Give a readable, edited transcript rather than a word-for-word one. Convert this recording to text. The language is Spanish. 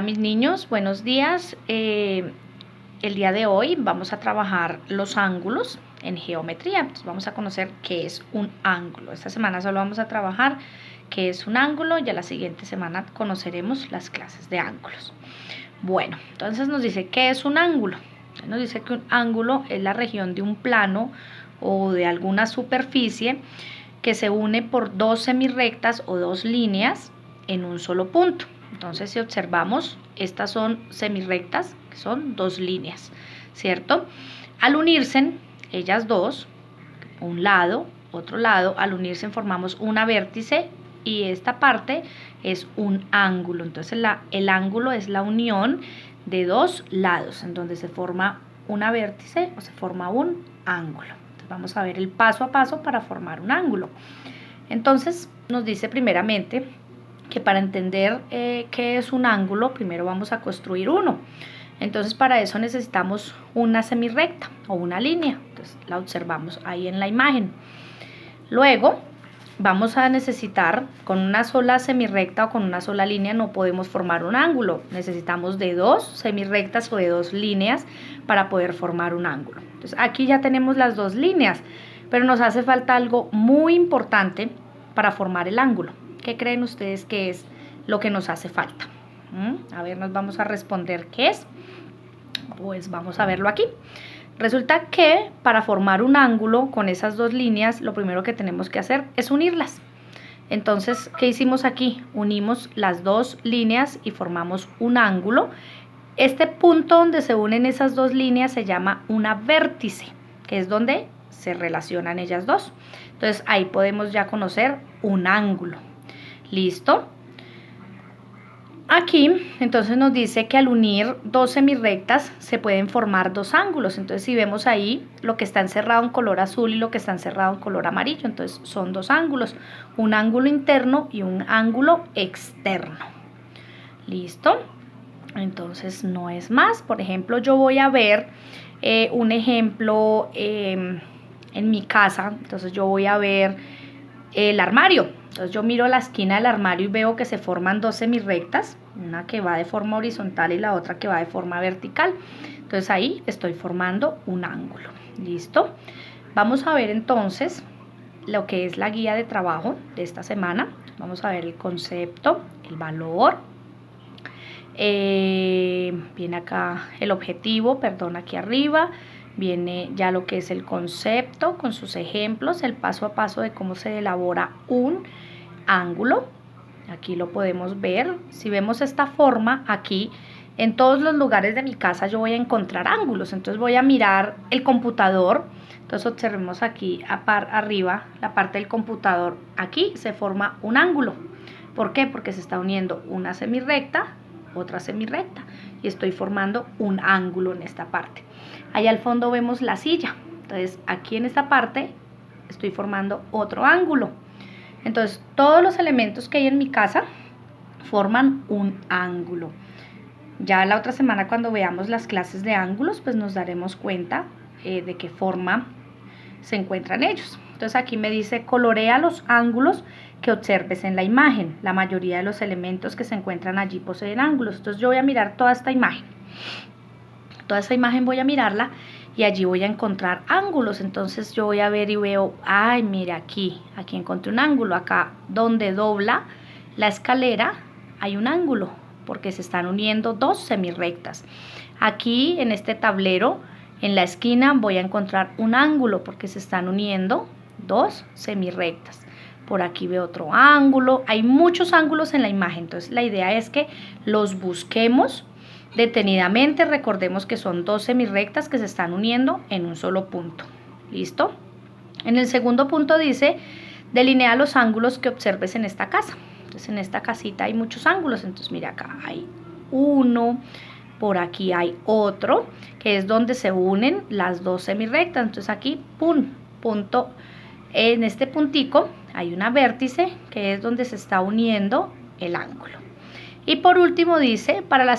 Mis niños, buenos días. El día de hoy vamos a trabajar los ángulos en geometría. Entonces vamos a conocer qué es un ángulo. Esta semana solo vamos a trabajar qué es un ángulo. Ya la siguiente semana conoceremos las clases de ángulos. Bueno, entonces nos dice qué es un ángulo. Nos dice que un ángulo es la región de un plano o de alguna superficie que se une por dos semirrectas o dos líneas en un solo punto. Entonces, si observamos, estas son semirrectas, que son dos líneas, ¿cierto? Al unirse, ellas dos, un lado, otro lado, al unirse formamos una vértice y esta parte es un ángulo. Entonces, el ángulo es la unión de dos lados, en donde se forma una vértice o se forma un ángulo. Entonces, vamos a ver el paso a paso para formar un ángulo. Entonces, nos dice primeramente que para entender qué es un ángulo, primero vamos a construir uno. Entonces, para eso necesitamos una semirrecta o una línea. Entonces, la observamos ahí en la imagen. Luego, vamos a necesitar, con una sola semirrecta o con una sola línea no podemos formar un ángulo. Necesitamos de dos semirrectas o de dos líneas para poder formar un ángulo. Entonces, aquí ya tenemos las dos líneas, pero nos hace falta algo muy importante para formar el ángulo. ¿Qué creen ustedes que es lo que nos hace falta? A ver, nos vamos a responder qué es. Pues vamos a verlo aquí. Resulta que para formar un ángulo con esas dos líneas, lo primero que tenemos que hacer es unirlas. Entonces, ¿qué hicimos aquí? Unimos las dos líneas y formamos un ángulo. Este punto donde se unen esas dos líneas se llama una vértice, que es donde se relacionan ellas dos. Entonces, ahí podemos ya conocer un ángulo. ¿Listo? Aquí, entonces nos dice que al unir dos semirrectas se pueden formar dos ángulos. Entonces, si vemos ahí lo que está encerrado en color azul y lo que está encerrado en color amarillo, entonces son dos ángulos, un ángulo interno y un ángulo externo. ¿Listo? Entonces, no es más. Por ejemplo, yo voy a ver un ejemplo en mi casa. Entonces, yo voy a ver el armario. Entonces yo miro la esquina del armario y veo que se forman dos semirrectas, una que va de forma horizontal y la otra que va de forma vertical. Entonces ahí estoy formando un ángulo. ¿Listo? Vamos a ver entonces lo que es la guía de trabajo de esta semana. Vamos a ver el concepto, el valor. Viene acá el objetivo, perdón, aquí arriba. Viene ya lo que es el concepto con sus ejemplos, el paso a paso de cómo se elabora un ángulo. Aquí lo podemos ver. Si vemos esta forma aquí, en todos los lugares de mi casa yo voy a encontrar ángulos. Entonces voy a mirar el computador. Entonces observemos aquí arriba la parte del computador. Aquí se forma un ángulo. ¿Por qué? Porque se está uniendo una semirrecta, otra semirrecta y estoy formando un ángulo en esta parte. Allá al fondo vemos la silla. Entonces aquí en esta parte estoy formando otro ángulo. Entonces todos los elementos que hay en mi casa forman un ángulo. Ya la otra semana cuando veamos las clases de ángulos pues nos daremos cuenta de qué forma se encuentran ellos. Entonces aquí me dice colorea los ángulos que observes en la imagen. La mayoría de los elementos que se encuentran allí poseen ángulos. Entonces yo voy a mirar toda esta imagen. Toda esta imagen voy a mirarla y allí voy a encontrar ángulos. Entonces yo voy a ver y veo, ay, mira aquí encontré un ángulo. Acá donde dobla la escalera hay un ángulo porque se están uniendo dos semirrectas. Aquí en este tablero, en la esquina voy a encontrar un ángulo porque se están uniendo dos semirrectas. Por aquí veo otro ángulo. Hay muchos ángulos en la imagen. Entonces la idea es que los busquemos detenidamente. Recordemos que son dos semirrectas que se están uniendo en un solo punto. ¿Listo? En el segundo punto dice, delinea los ángulos que observes en esta casa. Entonces en esta casita hay muchos ángulos. Entonces mira acá hay uno. Por aquí hay otro, que es donde se unen las dos semirrectas. Entonces aquí, punto. En este puntico hay una vértice, que es donde se está uniendo el ángulo. Y por último dice, para la